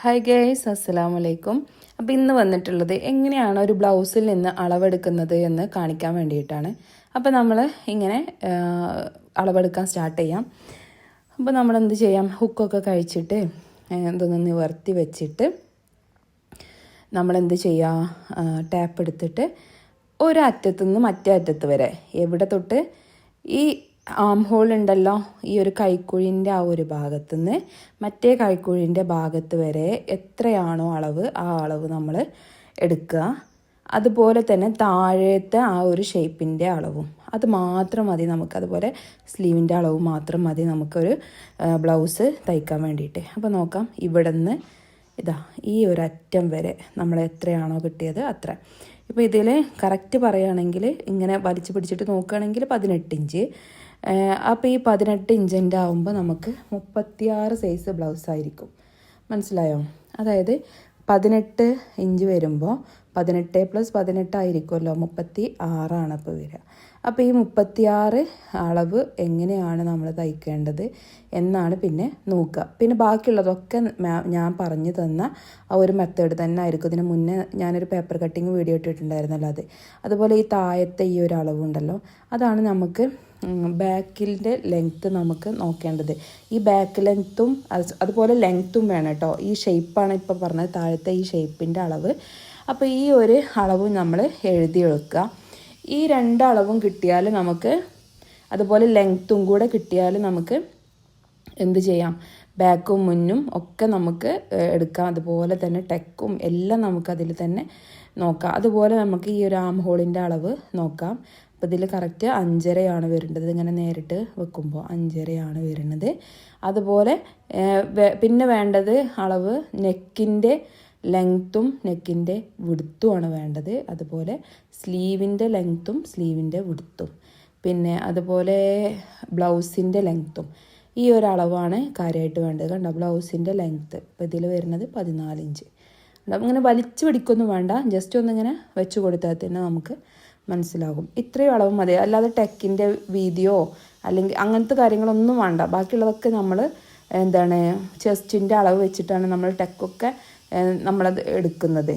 Hi guys, അസ്സലാമു അലൈക്കും. അപ്പോൾ ഇന്ന് വന്നിട്ടുള്ളത് എങ്ങനെയാണ് ഒരു ബ്ലൗസിൽ നിന്ന് അളവെടുക്കുന്നത് എന്ന് കാണിക്കാൻ വേണ്ടിയിട്ടാണ്. അപ്പോൾ നമ്മൾ ഇങ്ങനെ അളവെടുക്കാൻ സ്റ്റാർട്ട് ചെയ്യാം. അപ്പോൾ നമ്മൾ എന്ത് ചെയ്യാം, ഹുക്കൊക്കെ കഴിച്ചിട്ട് ഇതൊന്ന് നിവർത്തി വെച്ചിട്ട് നമ്മളെന്ത് ചെയ്യുക, ടാപ്പ് എടുത്തിട്ട് ഒരറ്റത്തുനിന്ന് മറ്റേ അറ്റത്ത് വരെ, എവിടെ തൊട്ട് ഈ ആം ഹോൾ ഉണ്ടല്ലോ, ഈ ഒരു കൈക്കുഴിൻ്റെ ആ ഒരു ഭാഗത്തുനിന്ന് മറ്റേ കൈക്കുഴിൻ്റെ ഭാഗത്ത് വരെ എത്രയാണോ അളവ്, ആ അളവ് നമ്മൾ എടുക്കുക. അതുപോലെ തന്നെ താഴത്തെ ആ ഒരു ഷേപ്പിൻ്റെ അളവും അത് മാത്രം മതി നമുക്ക്. അതുപോലെ സ്ലീവിൻ്റെ അളവ് മാത്രം മതി നമുക്കൊരു ബ്ലൗസ് തയ്ക്കാൻ വേണ്ടിയിട്ട്. അപ്പോൾ നോക്കാം, ഇവിടെ നിന്ന് ഇതാ ഈ ഒരു അറ്റം വരെ നമ്മൾ എത്രയാണോ കിട്ടിയത് അത്ര. ഇപ്പോൾ ഇതിൽ കറക്റ്റ് പറയുകയാണെങ്കിൽ ഇങ്ങനെ വലിച്ചു പിടിച്ചിട്ട് നോക്കുകയാണെങ്കിൽ 18 ഇഞ്ച്. അപ്പോൾ ഈ 18 ഇഞ്ചിൻ്റെ ആകുമ്പോൾ നമുക്ക് 36 സൈസ് ബ്ലൗസ് ആയിരിക്കും. മനസ്സിലായോ? അതായത് 18 ഇഞ്ച് വരുമ്പോൾ 18 + 18 ആയിരിക്കുമല്ലോ, 36 ഇപ്പോൾ വരിക. അപ്പോൾ ഈ 36 അളവ് എങ്ങനെയാണ് നമ്മൾ തയ്ക്കേണ്ടത് എന്നാണ് പിന്നെ നോക്കുക. പിന്നെ ബാക്കിയുള്ളതൊക്കെ ഞാൻ പറഞ്ഞു തന്ന ആ ഒരു മെത്തേഡ് തന്നെ ആയിരിക്കും. ഇതിന് മുന്നേ ഞാനൊരു പേപ്പർ കട്ടിങ് വീഡിയോ ഇട്ടിട്ടുണ്ടായിരുന്നല്ലോ, അതുപോലെ ഈ താഴത്തെ ഈ ഒരു അളവുണ്ടല്ലോ, അതാണ് നമുക്ക് ബാക്കിൻ്റെ ലെങ്ത്ത് നമുക്ക് നോക്കേണ്ടത്. ഈ ബാക്ക് ലെങ്ത്തും അതുപോലെ ലെങ്ത്തും വേണം കേട്ടോ. ഈ ഷേപ്പാണ് ഇപ്പോൾ പറഞ്ഞത്, താഴത്തെ ഈ ഷേപ്പിൻ്റെ അളവ്. അപ്പോൾ ഈ ഒരു അളവ് നമ്മൾ എഴുതി വെക്കുക. ഈ 2 അളവും കിട്ടിയാൽ നമുക്ക്, അതുപോലെ ലെങ്ത്തും കൂടെ കിട്ടിയാൽ നമുക്ക് എന്ത് ചെയ്യാം, ബാക്കും മുന്നും ഒക്കെ നമുക്ക് എടുക്കാം. അതുപോലെ തന്നെ ടെക്കും എല്ലാം നമുക്കതിൽ തന്നെ നോക്കാം. അതുപോലെ നമുക്ക് ഈ ഒരു ആം ഹോളിൻ്റെ അളവ് നോക്കാം. അപ്പോൾ ഇതിൽ കറക്റ്റ് 5.5 വരേണ്ടത്. ഇങ്ങനെ നേരിട്ട് വെക്കുമ്പോൾ 5.5 വരുന്നത്. അതുപോലെ പിന്നെ വേണ്ടത് അളവ് നെക്കിൻ്റെ ലെങ്ത്തും നെക്കിൻ്റെ വിടുത്തുമാണ് വേണ്ടത്. അതുപോലെ സ്ലീവിൻ്റെ ലെങ്ത്തും സ്ലീവിൻ്റെ വിടുത്തും, പിന്നെ അതുപോലെ ബ്ലൗസിൻ്റെ ലെങ്ത്തും, ഈ ഒരു അളവാണ് കാര്യമായിട്ട് വേണ്ടത്. കണ്ടോ, ബ്ലൗസിൻ്റെ ലെങ്ത്ത് ഇപ്പോൾ ഇതിൽ വരുന്നത് 14 ഇഞ്ച്. ഇങ്ങനെ വലിച്ചു പിടിക്കൊന്നും വേണ്ട, ജസ്റ്റ് ഒന്നിങ്ങനെ വെച്ച് കൊടുത്താൽ തന്നെ നമുക്ക് മനസ്സിലാകും. ഇത്രയും അളവ് മതി. അല്ലാതെ ടെക്കിൻ്റെ വീതിയോ അല്ലെങ്കിൽ അങ്ങനത്തെ കാര്യങ്ങളൊന്നും വേണ്ട. ബാക്കിയുള്ളതൊക്കെ നമ്മൾ ചെസ്റ്റിൻ്റെ അളവ് വെച്ചിട്ടാണ് നമ്മൾ ടെക്കൊക്കെ നമ്മളത് എടുക്കുന്നത്.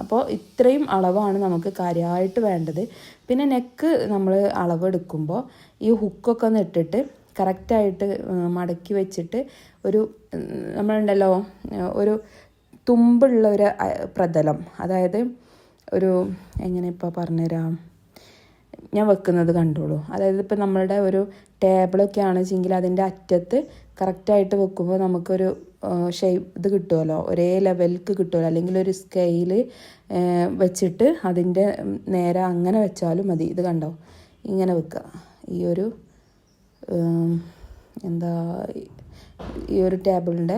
അപ്പോൾ ഇത്രയും അളവാണ് നമുക്ക് കാര്യമായിട്ട് വേണ്ടത്. പിന്നെ നെക്ക് നമ്മൾ അളവെടുക്കുമ്പോൾ ഈ ഹുക്കൊക്കെ ഒന്ന് ഇട്ടിട്ട് കറക്റ്റായിട്ട് മടക്കി വെച്ചിട്ട് ഒരു നമ്മളുണ്ടല്ലോ ഒരു തുമ്പുള്ള ഒരു പ്രതലം, അതായത് ഒരു എങ്ങനെ ഇപ്പോൾ പറഞ്ഞുതരാം, ഞാൻ വെക്കുന്നത് കണ്ടോളൂ. അതായത് ഇപ്പോൾ നമ്മളുടെ ഒരു ടേബിളൊക്കെ ആണെച്ചെങ്കിൽ അതിൻ്റെ അറ്റത്ത് കറക്റ്റായിട്ട് വെക്കുമ്പോൾ നമുക്കൊരു ഇത് കിട്ടുമല്ലോ, ഒരേ ലെവലിക്ക് കിട്ടുമല്ലോ. അല്ലെങ്കിൽ ഒരു സ്കെയിൽ വെച്ചിട്ട് അതിൻ്റെ നേരെ അങ്ങനെ വെച്ചാലും മതി. ഇത് കണ്ടോ, ഇങ്ങനെ വെക്കുക. ഈ ഒരു ഈ ഒരു ടേബിളിൻ്റെ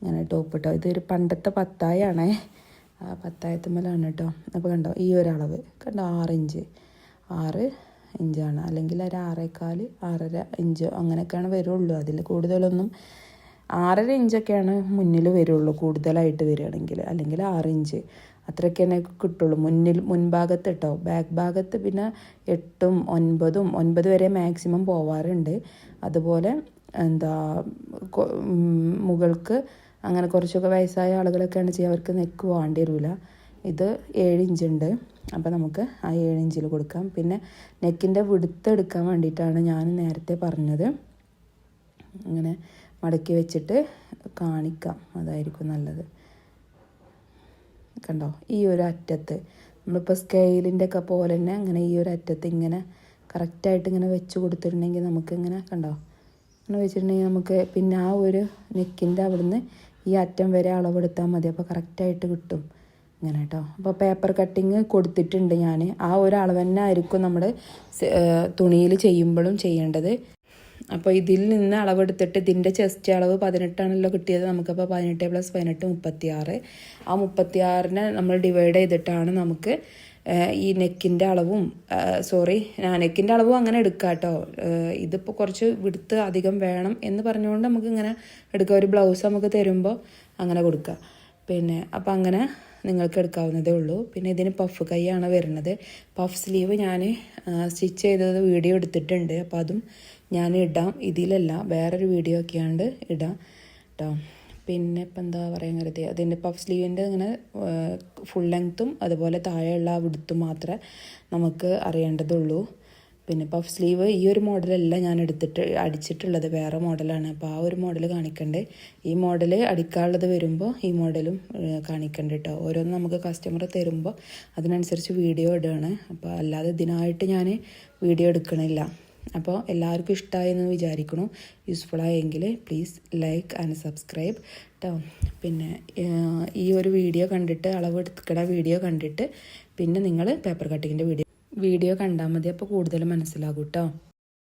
ഇങ്ങനെ ടോപ്പ് കേട്ടോ. ഇതൊരു പണ്ടത്തെ പത്തായാണേ, ആ പത്തായത്തുമ്മലാണ് കേട്ടോ. അപ്പോൾ കണ്ടോ, ഈ ഒരു അളവ് കണ്ടോ, 6 ഇഞ്ചാണ്. അല്ലെങ്കിൽ ഒരു 6.25 6.5 ഇഞ്ചോ അങ്ങനെയൊക്കെയാണ് വരുള്ളൂ. അതിൽ കൂടുതലൊന്നും 6.5 ഇഞ്ചൊക്കെയാണ് മുന്നിൽ വരുള്ളൂ കൂടുതലായിട്ട് വരികയാണെങ്കിൽ. അല്ലെങ്കിൽ 6 ഇഞ്ച് അത്രയൊക്കെ തന്നെ കിട്ടുള്ളൂ മുൻഭാഗത്ത് കേട്ടോ. ബാക്ക് ഭാഗത്ത് പിന്നെ 8ഉം 9ഉം 9 വരെ മാക്സിമം പോവാറുണ്ട്. അതുപോലെ മുകൾക്ക് അങ്ങനെ കുറച്ചൊക്കെ വയസ്സായ ആളുകളൊക്കെയാണ് ചെയ്യുക, അവർക്ക് നെക്ക് വേണ്ടി വരില്ല. ഇത് 7 ഇഞ്ചുണ്ട്. അപ്പോൾ നമുക്ക് ആ 7 ഇഞ്ചിൽ കൊടുക്കാം. പിന്നെ നെക്കിൻ്റെ വിടുത്ത് എടുക്കാൻ വേണ്ടിയിട്ടാണ് ഞാൻ നേരത്തെ പറഞ്ഞത്. ഇങ്ങനെ മടക്കി വെച്ചിട്ട് കാണിക്കാം, അതായിരിക്കും നല്ലത്. കണ്ടോ, ഈ ഒരു അറ്റത്ത് നമ്മളിപ്പോൾ സ്കെയിലിൻ്റെ ഒക്കെ പോലെ തന്നെ അങ്ങനെ ഈ ഒരു അറ്റത്ത് ഇങ്ങനെ കറക്റ്റായിട്ട് ഇങ്ങനെ വെച്ച് കൊടുത്തിട്ടുണ്ടെങ്കിൽ നമുക്കിങ്ങനെ കണ്ടോ, അങ്ങനെ വെച്ചിട്ടുണ്ടെങ്കിൽ നമുക്ക് പിന്നെ ആ ഒരു നെക്കിൻ്റെ അവിടുന്ന് ഈ അറ്റം വരെ അളവെടുത്താൽ മതി. അപ്പോൾ കറക്റ്റായിട്ട് കിട്ടും ഇങ്ങനെ കേട്ടോ. അപ്പോൾ പേപ്പർ കട്ടിങ് കൊടുത്തിട്ടുണ്ട് ഞാൻ. ആ ഒരു അളവ് തന്നെ ആയിരിക്കും നമ്മൾ തുണിയിൽ ചെയ്യുമ്പോഴും ചെയ്യേണ്ടത്. അപ്പോൾ ഇതിൽ നിന്ന് അളവെടുത്തിട്ട് ഇതിൻ്റെ ചെസ്റ്റ് അളവ് 18 ആണല്ലോ കിട്ടിയത് നമുക്കപ്പോൾ 18 + 18 36. ആ 36നെ നമ്മൾ ഡിവൈഡ് ചെയ്തിട്ടാണ് നമുക്ക് ഈ നെക്കിൻ്റെ അളവും നെക്കിൻ്റെ അളവും അങ്ങനെ എടുക്കാം കേട്ടോ. ഇതിപ്പോൾ കുറച്ച് വിടുത്ത് അധികം വേണം എന്ന് പറഞ്ഞുകൊണ്ട് നമുക്ക് ഇങ്ങനെ എടുക്കാം. ഒരു ബ്ലൗസ് നമുക്ക് തരുമ്പോൾ അങ്ങനെ കൊടുക്കുക. പിന്നെ അപ്പോൾ അങ്ങനെ നിങ്ങൾക്ക് എടുക്കാവുന്നതേ ഉള്ളൂ. പിന്നെ ഇതിന് പഫ് കൈയാണ് വരുന്നത്. പഫ് സ്ലീവ് ഞാൻ സ്റ്റിച്ച് ചെയ്തത് വീഡിയോ എടുത്തിട്ടുണ്ട്. അപ്പോൾ അതും ഞാൻ ഇടാം, ഇതിലല്ല വേറൊരു വീഡിയോ ഒക്കെയാണ്ട് ഇടാം കേട്ടോ. പിന്നെ ഇപ്പം എന്താ പറയാൻ കരുതി അതിൻ്റെ പഫ് സ്ലീവിൻ്റെ ഇങ്ങനെ ഫുൾ ലെങ്ത്തും അതുപോലെ താഴെയുള്ള ആ വിടുത്തും മാത്രമേ നമുക്ക് അറിയേണ്ടതുള്ളൂ. പിന്നെ പഫ് സ്ലീവ് ഈ ഒരു മോഡലല്ല ഞാൻ അടിച്ചിട്ടുള്ളത്, വേറെ മോഡലാണ്. അപ്പോൾ ആ ഒരു മോഡൽ കാണിക്കണ്ടേ. ഈ മോഡൽ അടിക്കാനുള്ളത് വരുമ്പോൾ ഈ മോഡലും കാണിക്കണ്ട കേട്ടോ. ഓരോന്ന് നമുക്ക് കസ്റ്റമർ തരുമ്പോൾ അതിനനുസരിച്ച് വീഡിയോ ഇടുകയാണ്. അപ്പോൾ അല്ലാതെ ഇതിനായിട്ട് ഞാൻ വീഡിയോ എടുക്കണില്ല. അപ്പോൾ എല്ലാവർക്കും ഇഷ്ടമായെന്ന് വിചാരിക്കണു. യൂസ്ഫുള്ളായെങ്കിൽ പ്ലീസ് ലൈക്ക് ആൻഡ് സബ്സ്ക്രൈബ് കേട്ടോ. പിന്നെ ഈ ഒരു വീഡിയോ കണ്ടിട്ട്, അളവ് എടുക്കുന്ന വീഡിയോ കണ്ടിട്ട് പിന്നെ നിങ്ങൾ പേപ്പർ കട്ടിങ്ങിൻ്റെ വീഡിയോ കണ്ടാൽ മതി. അപ്പോൾ കൂടുതൽ മനസ്സിലാകും കേട്ടോ.